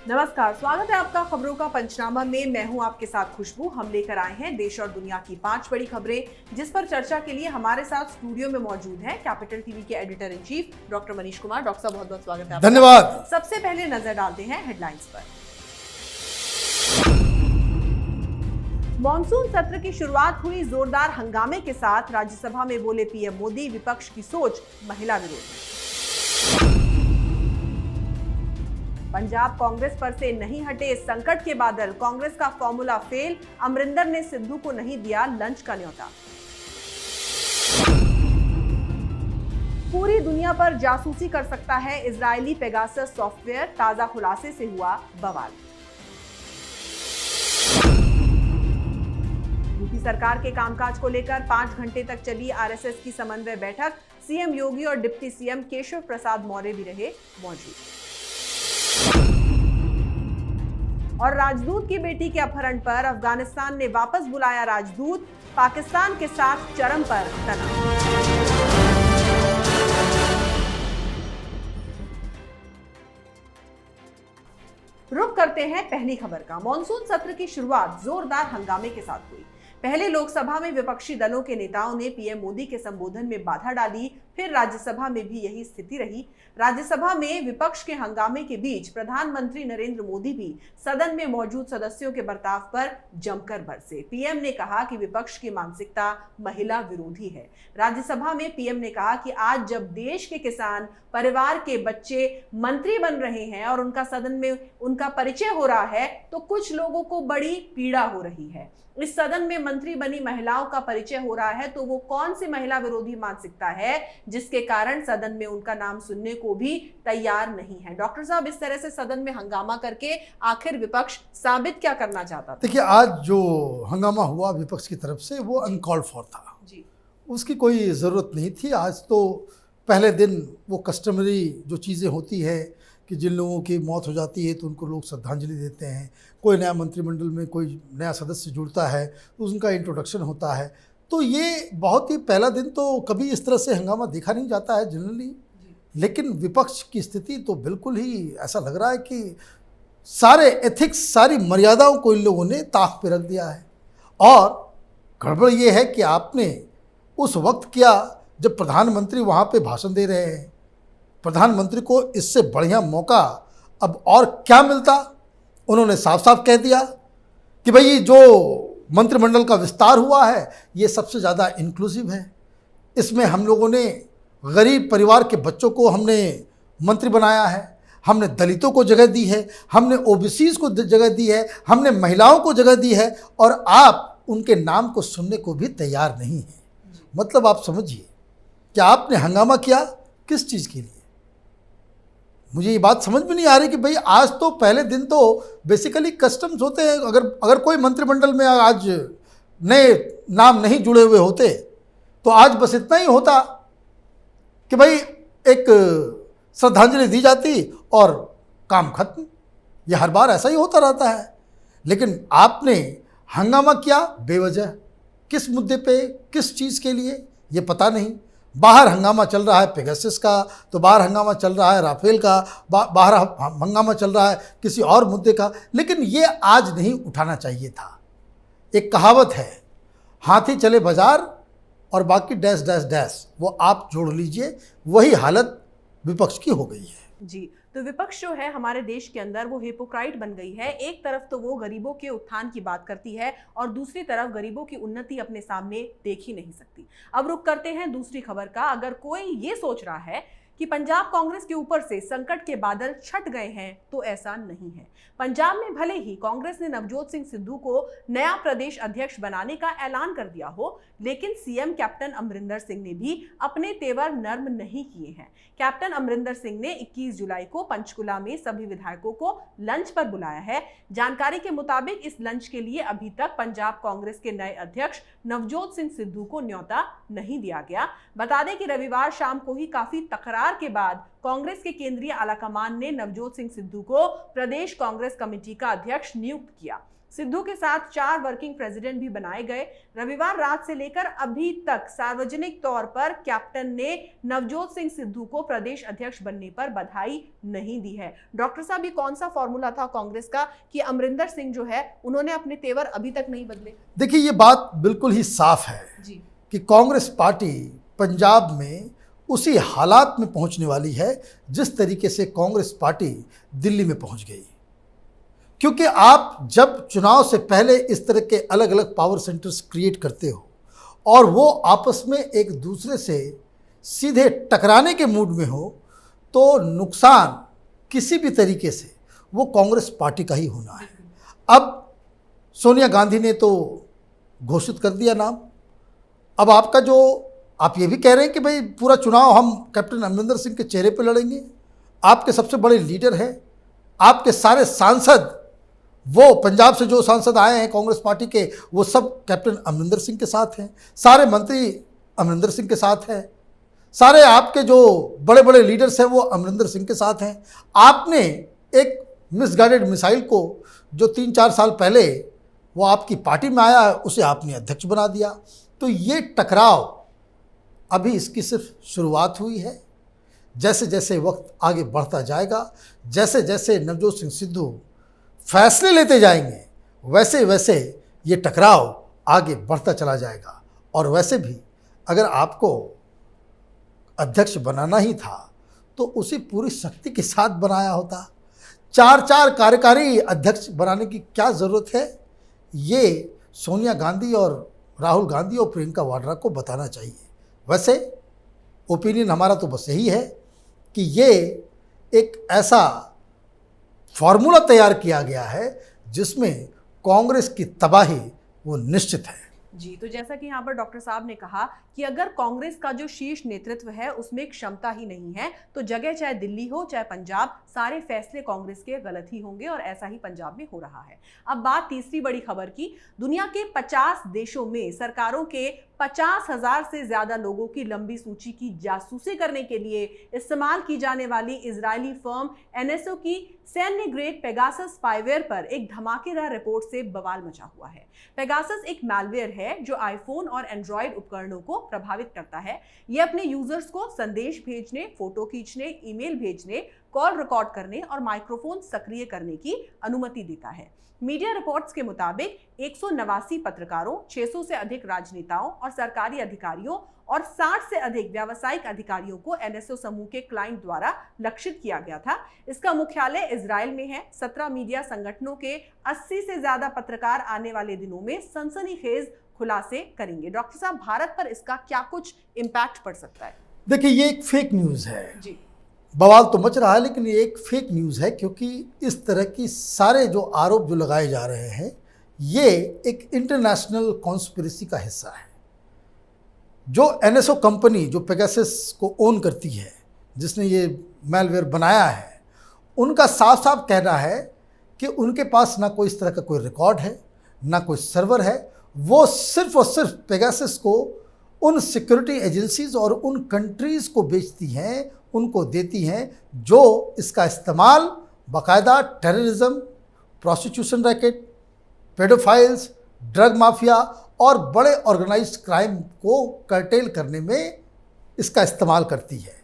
नमस्कार, स्वागत है आपका खबरों का पंचनामा में। मैं हूं आपके साथ खुशबू। हम लेकर आए हैं देश और दुनिया की 5 बड़ी खबरें, जिस पर चर्चा के लिए हमारे साथ स्टूडियो में मौजूद हैं कैपिटल टीवी के editor in chief doctor Manish Kumar. Doctor साहब, बहुत बहुत स्वागत है आपका। धन्यवाद। सबसे पहले नजर डालते हैं हेडलाइंस पर। मॉनसून सत्र की शुरुआत हुई जोरदार हंगामे के साथ। राज्यसभा में बोले पीएम मोदी, विपक्ष की सोच महिला विरोधी। पंजाब कांग्रेस पर से नहीं हटे संकट के बादल, कांग्रेस का फॉर्मूला फेल। अमरिंदर ने सिद्धू को नहीं दिया लंच का न्योता। पूरी दुनिया पर जासूसी कर सकता है इजरायली पेगासस सॉफ्टवेयर, ताजा खुलासे से हुआ बवाल। यूपी सरकार के कामकाज को लेकर 5 घंटे तक चली आरएसएस की समन्वय बैठक। सीएम योगी और डिप्टी सीएम केशव प्रसाद मौर्य भी रहे मौजूद। और राजदूत की बेटी के अपहरण पर अफगानिस्तान ने वापस बुलाया राजदूत, पाकिस्तान के साथ चरम पर तनाव। रुक करते हैं पहली खबर का। मॉनसून सत्र की शुरुआत जोरदार हंगामे के साथ हुई। पहले लोकसभा में विपक्षी दलों के नेताओं ने पीएम मोदी के संबोधन में बाधा डाली, फिर राज्यसभा में भी यही स्थिति रही। राज्यसभा में विपक्ष के हंगामे के बीच प्रधानमंत्री नरेंद्र मोदी भी सदन में मौजूद सदस्यों के बर्ताव पर जमकर बरसे। पीएम ने कहा कि विपक्ष की मानसिकता महिला विरोधी है। राज्यसभा में पीएम ने कहा कि आज जब देश के किसान, परिवार के बच्चे मंत्री बन रहे हैं और उनका सदन में उनका परिचय हो रहा है, तो कुछ लोगों को बड़ी पीड़ा हो रही है। इस सदन में मंत्री बनी महिलाओं का परिचय हो रहा है, तो वो कौन सी महिला विरोधी मानसिकता है जिसके कारण सदन में उनका नाम सुनने को भी तैयार नहीं है। डॉक्टर साहब, इस तरह से सदन में हंगामा करके आखिर विपक्ष साबित क्या करना चाहता था? देखिए, आज जो हंगामा हुआ विपक्ष की तरफ से वो अनकॉल्ड फॉर था जी। उसकी कोई ज़रूरत नहीं थी। आज तो पहले दिन वो कस्टमरी जो चीज़ें होती है कि जिन लोगों की मौत हो जाती है तो उनको लोग श्रद्धांजलि देते हैं, कोई नया मंत्रिमंडल में कोई नया सदस्य जुड़ता है तो उनका इंट्रोडक्शन होता है। तो ये बहुत ही पहला दिन, तो कभी इस तरह से हंगामा देखा नहीं जाता है जनरली। लेकिन विपक्ष की स्थिति तो बिल्कुल ही ऐसा लग रहा है कि सारे एथिक्स, सारी मर्यादाओं को इन लोगों ने ताक पे रख दिया है। और गड़बड़ ये है कि आपने उस वक्त किया जब प्रधानमंत्री वहाँ पे भाषण दे रहे हैं। प्रधानमंत्री को इससे बढ़िया मौका अब और क्या मिलता। उन्होंने साफ साफ कह दिया कि भाई जो मंत्रिमंडल का विस्तार हुआ है ये सबसे ज़्यादा इंक्लूसिव है। इसमें हम लोगों ने गरीब परिवार के बच्चों को हमने मंत्री बनाया है, हमने दलितों को जगह दी है, हमने ओबीसीज को जगह दी है, हमने महिलाओं को जगह दी है, और आप उनके नाम को सुनने को भी तैयार नहीं हैं। मतलब आप समझिए कि आपने हंगामा किया किस चीज़ के लिए। मुझे ये बात समझ में नहीं आ रही कि भाई आज तो पहले दिन तो बेसिकली कस्टम्स होते हैं। अगर कोई मंत्रिमंडल में आज नए नाम नहीं जुड़े हुए होते तो आज बस इतना ही होता कि भाई एक श्रद्धांजलि दी जाती और काम खत्म। ये हर बार ऐसा ही होता रहता है। लेकिन आपने हंगामा किया बेवजह, किस मुद्दे पे, किस चीज़ के लिए, ये पता नहीं। बाहर हंगामा चल रहा है पेगासस का, तो बाहर हंगामा चल रहा है राफेल का, बाहर हंगामा चल रहा है किसी और मुद्दे का। लेकिन ये आज नहीं उठाना चाहिए था। एक कहावत है, हाथी चले बाजार और बाकी डैश डैश डैश, वो आप जोड़ लीजिए। वही हालत विपक्ष की हो गई है जी। तो विपक्ष जो है हमारे देश के अंदर वो हिपोक्राइट बन गई है। एक तरफ तो वो गरीबों के उत्थान की बात करती है और दूसरी तरफ गरीबों की उन्नति अपने सामने देख ही नहीं सकती। अब रुक करते हैं दूसरी खबर का। अगर कोई ये सोच रहा है कि पंजाब कांग्रेस के ऊपर से संकट के बादल छट गए हैं, तो ऐसा नहीं है। पंजाब में भले ही कांग्रेस ने नवजोत सिंह सिद्धू को नया प्रदेश अध्यक्ष बनाने का ऐलान कर दिया हो, लेकिन सीएम कैप्टन अमरिंदर सिंह ने भी अपने तेवर नर्म नहीं किए हैं। कैप्टन अमरिंदर सिंह ने 21 जुलाई को पंचकुला में सभी विधायकों को लंच पर बुलाया है। जानकारी के मुताबिक इस लंच के लिए अभी तक पंजाब कांग्रेस के नए अध्यक्ष नवजोत सिंह सिद्धू को न्योता नहीं दिया गया। बता दें कि रविवार शाम को ही काफी तकरार के बाद कांग्रेस के केंद्रीय आलाकमान ने नवजोत सिंह सिद्धू को प्रदेश कांग्रेस कमेटी का अध्यक्ष नियुक्त किया। सिद्धू के साथ 4 वर्किंग प्रेसिडेंट भी बनाए गए। रविवार रात से लेकर अभी तक सार्वजनिक तौर पर कैप्टन ने नवजोत सिंह सिद्धू को प्रदेश अध्यक्ष बनने पर बधाई नहीं दी है। डॉक्टर साहब, ये कौन सा फॉर्मूला था कांग्रेस का कि अमरिंदर सिंह जो है उन्होंने अपने तेवर अभी तक नहीं बदले? देखिए, ये बात बिल्कुल ही साफ है जी कि कांग्रेस पार्टी पंजाब में उसी हालात में पहुंचने वाली है जिस तरीके से कांग्रेस पार्टी दिल्ली में पहुंच गई। क्योंकि आप जब चुनाव से पहले इस तरह के अलग अलग पावर सेंटर्स क्रिएट करते हो और वो आपस में एक दूसरे से सीधे टकराने के मूड में हो, तो नुकसान किसी भी तरीके से वो कांग्रेस पार्टी का ही होना है। अब सोनिया गांधी ने तो घोषित कर दिया नाम। अब आपका जो आप ये भी कह रहे हैं कि भाई पूरा चुनाव हम कैप्टन अमरिंदर सिंह के चेहरे पर लड़ेंगे। आपके सबसे बड़े लीडर हैं, आपके सारे सांसद, वो पंजाब से जो सांसद आए हैं कांग्रेस पार्टी के, वो सब कैप्टन अमरिंदर सिंह के साथ हैं। सारे मंत्री अमरिंदर सिंह के साथ हैं। सारे आपके जो बड़े बड़े लीडर्स हैं वो अमरिंदर सिंह के साथ हैं। आपने एक मिसगाइडेड मिसाइल को जो 3-4 साल पहले वो आपकी पार्टी में आया, उसे आपने अध्यक्ष बना दिया। तो ये टकराव अभी इसकी सिर्फ शुरुआत हुई है। जैसे जैसे वक्त आगे बढ़ता जाएगा, जैसे जैसे नवजोत सिंह सिद्धू फैसले लेते जाएंगे, वैसे वैसे ये टकराव आगे बढ़ता चला जाएगा। और वैसे भी अगर आपको अध्यक्ष बनाना ही था तो उसे पूरी शक्ति के साथ बनाया होता। 4 कार्यकारी अध्यक्ष बनाने की क्या ज़रूरत है, ये सोनिया गांधी और राहुल गांधी और प्रियंका वाड्रा को बताना चाहिए। वैसे ओपिनियन हमारा तो बस यही है कि ये एक ऐसा फॉर्मूला तैयार किया गया है जिसमें कांग्रेस की तबाही वो निश्चित है। जी, तो जैसा कि यहाँ पर डॉक्टर साहब ने कहा कि अगर कांग्रेस का जो शीर्ष नेतृत्व है उसमें क्षमता ही नहीं है तो जगह चाहे दिल्ली हो चाहे पंजाब, सारे फैसले कांग्रेस के गलत ही होंगे और ऐसा ही पंजाब में हो रहा है। अब बात तीसरी बड़ी खबर की। दुनिया के 50 देशों में सरकारों के 50,000 से ज्यादा लोगों की लंबी सूची की जासूसी करने के लिए इस्तेमाल की जाने वाली इजरायली फर्म एनएसओ की सैन्य ग्रेड पेगासस स्पाईवेयर पर एक धमाकेदार रिपोर्ट से बवाल मचा हुआ है। पेगासस एक मैलवेयर है जो आईफोन और एंड्रॉयड उपकरणों को प्रभावित करता है। ये अपने यूजर्स को संदेश भेजने, फोटो खींचने, ईमेल भेजने, कॉल रिकॉर्ड करने और माइक्रोफोन सक्रिय करने की अनुमति देता है। मीडिया रिपोर्ट्स के मुताबिक 189 पत्रकारों, 600 से अधिक राजनेताओं और सरकारी अधिकारियों और 60 से अधिक व्यावसायिक अधिकारियों को एनएसओ समूह के क्लाइंट द्वारा लक्षित किया गया था। इसका मुख्यालय इजराइल में है। 17 मीडिया संगठनों के 80 से ज्यादा पत्रकार आने वाले दिनों में सनसनीखेज खुलासे करेंगे। डॉक्टर साहब, भारत पर इसका क्या कुछ इम्पैक्ट पड़ सकता है? देखिए, ये एक फेक न्यूज़ है जी। बवाल तो मच रहा है, लेकिन ये एक फेक न्यूज़ है क्योंकि इस तरह की सारे जो आरोप जो लगाए जा रहे हैं ये एक इंटरनेशनल कॉन्स्पिरेसी का हिस्सा है। जो एनएसओ कंपनी जो पेगासस को ओन करती है, जिसने ये मैलवेयर बनाया है, उनका साफ साफ कहना है कि उनके पास ना कोई इस तरह का कोई रिकॉर्ड है, ना कोई सर्वर है। वो सिर्फ और सिर्फ पेगासस को उन सिक्योरिटी एजेंसीज और उन कंट्रीज़ को बेचती हैं, उनको देती हैं जो इसका इस्तेमाल बाकायदा terrorism, prostitution racket, paedophiles, drug mafia और बड़े ऑर्गेनाइज्ड क्राइम को कर्टेल करने में इसका इस्तेमाल करती है।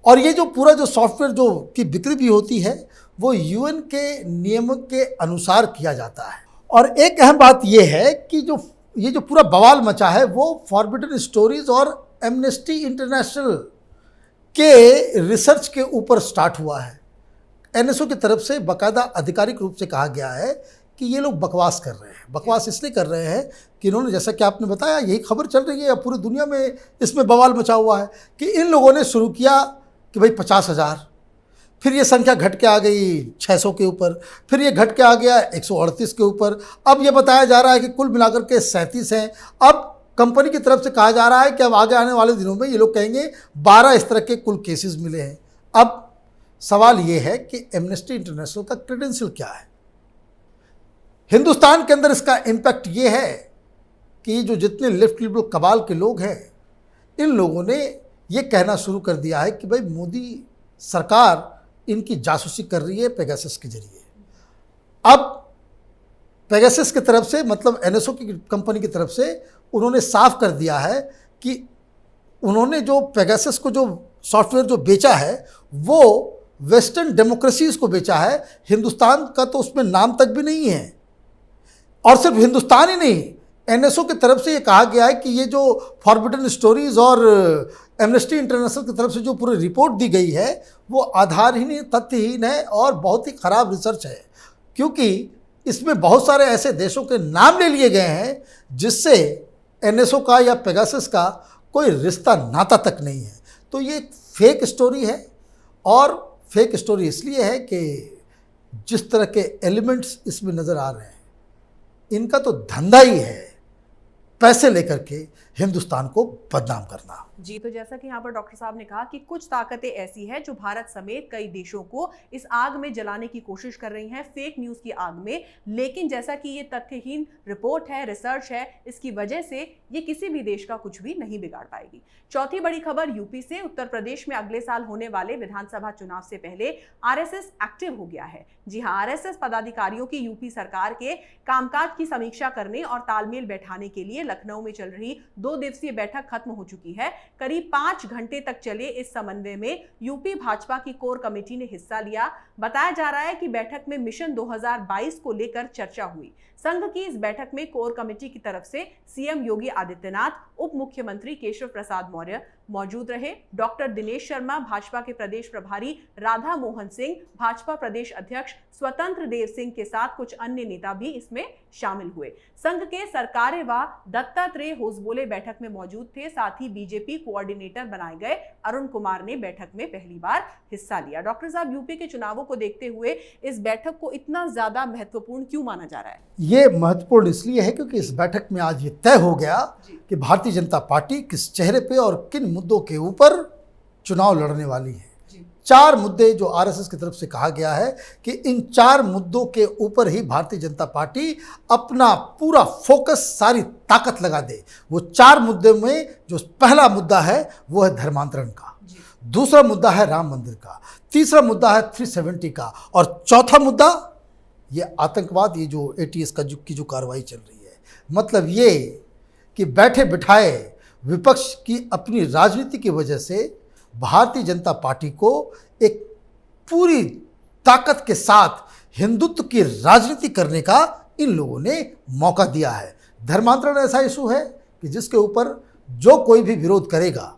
और ये जो पूरा जो सॉफ्टवेयर जो की बिक्री भी होती है वो यूएन के नियमों के अनुसार किया जाता है। और एक अहम बात ये है कि ये जो पूरा बवाल मचा है वो फॉरबिडन स्टोरीज और एमनेस्टी इंटरनेशनल के रिसर्च के ऊपर स्टार्ट हुआ है। एनएसओ की तरफ से बाकायदा आधिकारिक रूप से कहा गया है कि ये लोग बकवास कर रहे हैं। बकवास इसलिए कर रहे हैं कि इन्होंने, जैसा कि आपने बताया, यही खबर चल रही है या पूरी दुनिया में इसमें बवाल मचा हुआ है कि इन लोगों ने शुरू किया कि भाई 50,000, फिर ये संख्या घट के आ गई 600 के ऊपर, फिर ये घट के आ गया 138 के ऊपर, अब ये बताया जा रहा है कि कुल मिलाकर के 37 हैं। अब कंपनी की तरफ से कहा जा रहा है कि अब आगे आने वाले दिनों में ये लोग कहेंगे 12 इस तरह के कुल केसेस मिले हैं। अब सवाल ये है कि एमनेस्टी इंटरनेशनल का क्रेडेंशियल क्या है। हिंदुस्तान के अंदर इसका इम्पैक्ट ये है कि जो जितने लेफ्ट लिबरल कबाल के लोग हैं, इन लोगों ने ये कहना शुरू कर दिया है कि भाई मोदी सरकार इनकी जासूसी कर रही है पेगासस के जरिए। अब पेगासस की तरफ से, मतलब एनएसओ की कंपनी की तरफ से उन्होंने साफ कर दिया है कि उन्होंने जो पेगासस को जो सॉफ्टवेयर जो बेचा है वो वेस्टर्न डेमोक्रेसीज को बेचा है, हिंदुस्तान का तो उसमें नाम तक भी नहीं है। और सिर्फ हिंदुस्तान ही नहीं, एनएसओ की तरफ से ये कहा गया है कि ये जो फॉरबिडन स्टोरीज और एमनेस्टी इंटरनेशनल की तरफ से जो पूरी रिपोर्ट दी गई है वो आधारहीन है, तथ्यहीन है और बहुत ही खराब रिसर्च है, क्योंकि इसमें बहुत सारे ऐसे देशों के नाम ले लिए गए हैं जिससे एनएसओ का या पेगासस का कोई रिश्ता नाता तक नहीं है। तो ये एक फेक स्टोरी है, और फेक स्टोरी इसलिए है कि जिस तरह के एलिमेंट्स इसमें नज़र आ रहे हैं, इनका तो धंधा ही है पैसे लेकर के हिंदुस्तान को बदनाम करना। जी, तो जैसा कि यहाँ पर डॉक्टर साहब ने कहा कि कुछ ताकतें ऐसी हैं जो भारत समेत कई देशों को इस आग में जलाने की कोशिश कर रही हैं, फेक न्यूज़ की आग में। लेकिन जैसा कि ये तथ्यहीन रिपोर्ट है, रिसर्च है, इसकी वजह से ये किसी भी देश का कुछ भी नहीं बिगाड़ पाएगी। चौथी बड़ी खबर यूपी से। उत्तर प्रदेश में अगले साल होने वाले विधानसभा चुनाव से पहले आरएसएस एक्टिव हो गया है। जी हाँ, आरएसएस पदाधिकारियों की यूपी सरकार के कामकाज की समीक्षा करने और तालमेल बैठाने के लिए लखनऊ में चल रही 2 दिवसीय बैठक खत्म हो चुकी है। करीब 5 घंटे तक चले इस समन्वय में यूपी भाजपा की कोर कमेटी ने हिस्सा लिया। बताया जा रहा है कि बैठक में मिशन 2022 को लेकर चर्चा हुई। संघ की इस बैठक में कोर कमेटी की तरफ से सीएम योगी आदित्यनाथ, उप मुख्यमंत्री केशव प्रसाद मौर्य मौजूद रहे। डॉक्टर दिनेश शर्मा, भाजपा के प्रदेश प्रभारी राधा मोहन सिंह, भाजपा प्रदेश अध्यक्ष स्वतंत्र देव सिंह के साथ कुछ अन्य नेता भी इसमें शामिल हुए। संघ के सरकारेवा दत्तात्रेय होसबोले बैठक में मौजूद थे। साथ ही बीजेपी कोऑर्डिनेटर बनाए गए अरुण कुमार ने बैठक में पहली बार हिस्सा लिया। डॉक्टर साहब, यूपी के चुनावों को देखते हुए इस बैठक को इतना ज्यादा महत्वपूर्ण क्यों माना जा रहा है? ये महत्वपूर्ण इसलिए है क्योंकि इस बैठक में आज ये तय हो गया कि भारतीय जनता पार्टी किस चेहरे पे और किन मुद्दों के ऊपर चुनाव लड़ने वाली है। 4 मुद्दे जो आरएसएस की तरफ से कहा गया है कि इन 4 मुद्दों के ऊपर ही भारतीय जनता पार्टी अपना पूरा फोकस, सारी ताकत लगा दे। वो 4 मुद्दे में जो पहला मुद्दा है वो है धर्मांतरण का, दूसरा मुद्दा है राम मंदिर का, तीसरा मुद्दा है 370 का, और चौथा मुद्दा ये आतंकवाद, ये जो एटीएस का की जो कार्रवाई चल रही है। मतलब ये कि बैठे बिठाए विपक्ष की अपनी राजनीति की वजह से भारतीय जनता पार्टी को एक पूरी ताकत के साथ हिंदुत्व की राजनीति करने का इन लोगों ने मौका दिया है। धर्मांतरण ऐसा इशू है कि जिसके ऊपर जो कोई भी विरोध करेगा,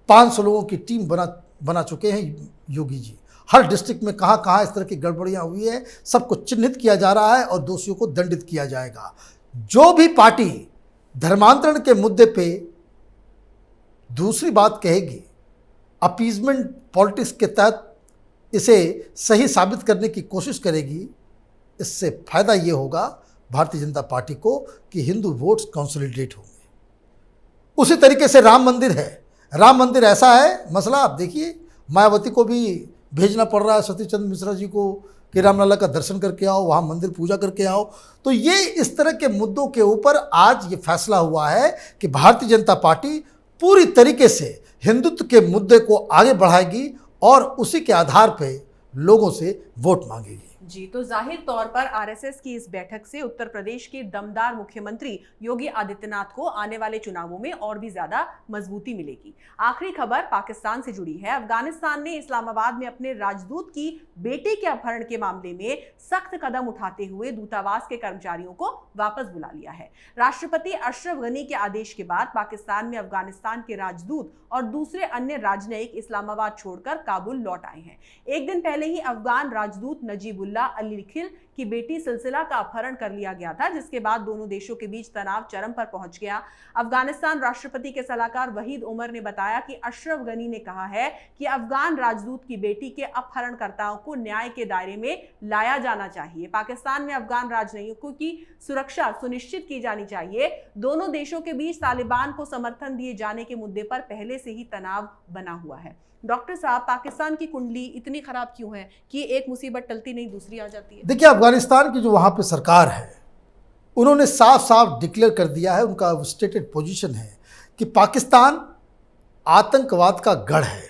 500 लोगों की टीम बना चुके हैं योगी जी। हर डिस्ट्रिक्ट में कहाँ कहाँ इस तरह की गड़बड़ियाँ हुई है, सबको चिन्हित किया जा रहा है और दोषियों को दंडित किया जाएगा। जो भी पार्टी धर्मांतरण के मुद्दे पे दूसरी बात कहेगी, अपीजमेंट पॉलिटिक्स के तहत इसे सही साबित करने की कोशिश करेगी, इससे फायदा ये होगा भारतीय जनता पार्टी को कि हिंदू वोट्स कंसोलिडेट होंगे। उसी तरीके से राम मंदिर है। राम मंदिर ऐसा है मसला, आप देखिए मायावती को भी भेजना पड़ रहा है सतीश चंद्र मिश्रा जी को कि रामलला का दर्शन करके आओ, वहाँ मंदिर पूजा करके आओ। तो ये इस तरह के मुद्दों के ऊपर आज ये फैसला हुआ है कि भारतीय जनता पार्टी पूरी तरीके से हिंदुत्व के मुद्दे को आगे बढ़ाएगी और उसी के आधार पे लोगों से वोट मांगेगी। जी, तो जाहिर तौर पर आरएसएस की इस बैठक से उत्तर प्रदेश के दमदार मुख्यमंत्री योगी आदित्यनाथ को आने वाले चुनावों में और भी ज्यादा मजबूती मिलेगी। आखिरी खबर पाकिस्तान से जुड़ी है। अफगानिस्तान ने इस्लामाबाद में अपने राजदूत की बेटे के अपहरण के मामले में सख्त कदम उठाते हुए दूतावास के कर्मचारियों को वापस बुला लिया है। राष्ट्रपति अशरफ गनी के आदेश के बाद पाकिस्तान में अफगानिस्तान के राजदूत और दूसरे अन्य राजनयिक इस्लामाबाद छोड़कर काबुल लौट आए हैं। एक दिन पहले ही अफगान राजदूत नजीबुल्लाह अली खिल की बेटी सिलसिला का अपहरण कर लिया गया था, जिसके बाद दोनों देशों के बीच तनाव चरम पर पहुंच गया। अफगानिस्तान राष्ट्रपति के सलाहकार वहीद उमर ने बताया कि अशरफ गनी ने कहा है कि अफगान राजदूत की बेटी के अपहरणकर्ताओं को न्याय के दायरे में लाया जाना चाहिए। पाकिस्तान में अफगान राजनयिकों की सुरक्षा सुनिश्चित की जानी चाहिए। दोनों देशों के बीच तालिबान को समर्थन दिए जाने के मुद्दे पर पहले से ही तनाव बना हुआ है। डॉक्टर साहब, पाकिस्तान की कुंडली इतनी खराब क्यों है कि एक मुसीबत टलती नहीं दूसरी आ जाती है? देखिए, अफगानिस्तान की जो वहाँ पे सरकार है उन्होंने साफ साफ डिक्लेयर कर दिया है, उनका स्टेटेड पोजीशन है कि पाकिस्तान आतंकवाद का गढ़ है।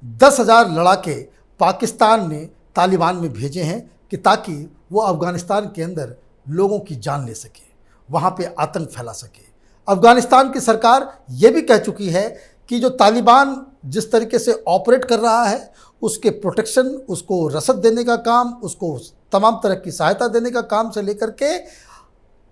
10,000 लड़ाके पाकिस्तान ने तालिबान में भेजे हैं कि ताकि वो अफगानिस्तान के अंदर लोगों की जान ले सके, वहाँ पे आतंक फैला सके। अफ़गानिस्तान की सरकार ये भी कह चुकी है कि जो तालिबान जिस तरीके से ऑपरेट कर रहा है, उसके प्रोटेक्शन, उसको रसद देने का काम, उसको तमाम तरह की सहायता देने का काम से लेकर के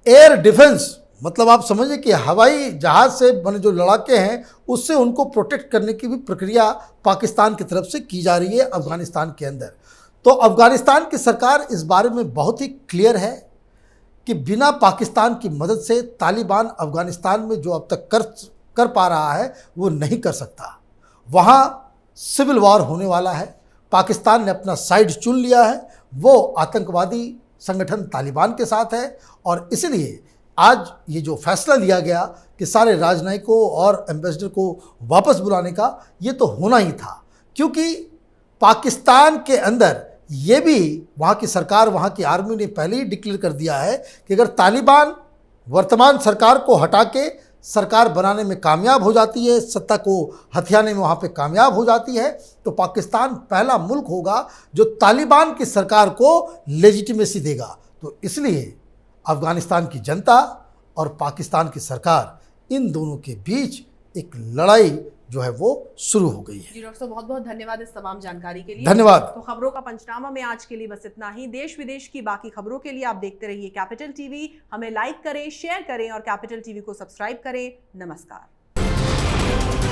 एयर डिफेंस, मतलब आप समझिए कि हवाई जहाज़ से बने जो लड़ाके हैं उससे उनको प्रोटेक्ट करने की भी प्रक्रिया पाकिस्तान की तरफ से की जा रही है अफ़गानिस्तान के अंदर। तो अफ़गानिस्तान की सरकार इस बारे में बहुत ही क्लियर है कि बिना पाकिस्तान की मदद से तालिबान अफ़गानिस्तान में जो अब तक कर पा रहा है वो नहीं कर सकता। वहाँ सिविल वॉर होने वाला है। पाकिस्तान ने अपना साइड चुन लिया है, वो आतंकवादी संगठन तालिबान के साथ है। और इसलिए आज ये जो फैसला लिया गया कि सारे राजनयिकों और एम्बेसडर को वापस बुलाने का, ये तो होना ही था, क्योंकि पाकिस्तान के अंदर ये भी वहाँ की सरकार, वहाँ की आर्मी ने पहले ही डिक्लेयर कर दिया है कि अगर तालिबान वर्तमान सरकार को हटा के सरकार बनाने में कामयाब हो जाती है, सत्ता को हथियाने में वहाँ पे कामयाब हो जाती है, तो पाकिस्तान पहला मुल्क होगा जो तालिबान की सरकार को लेजिटिमेसी देगा। तो इसलिए अफ़गानिस्तान की जनता और पाकिस्तान की सरकार, इन दोनों के बीच एक लड़ाई जो है वो शुरू हो गई है। जी डॉक्टर साहब, बहुत बहुत धन्यवाद इस तमाम जानकारी के लिए। धन्यवाद। तो खबरों का पंचनामा में आज के लिए बस इतना ही। देश विदेश की बाकी खबरों के लिए आप देखते रहिए कैपिटल टीवी। हमें लाइक करें, शेयर करें और कैपिटल टीवी को सब्सक्राइब करें। नमस्कार।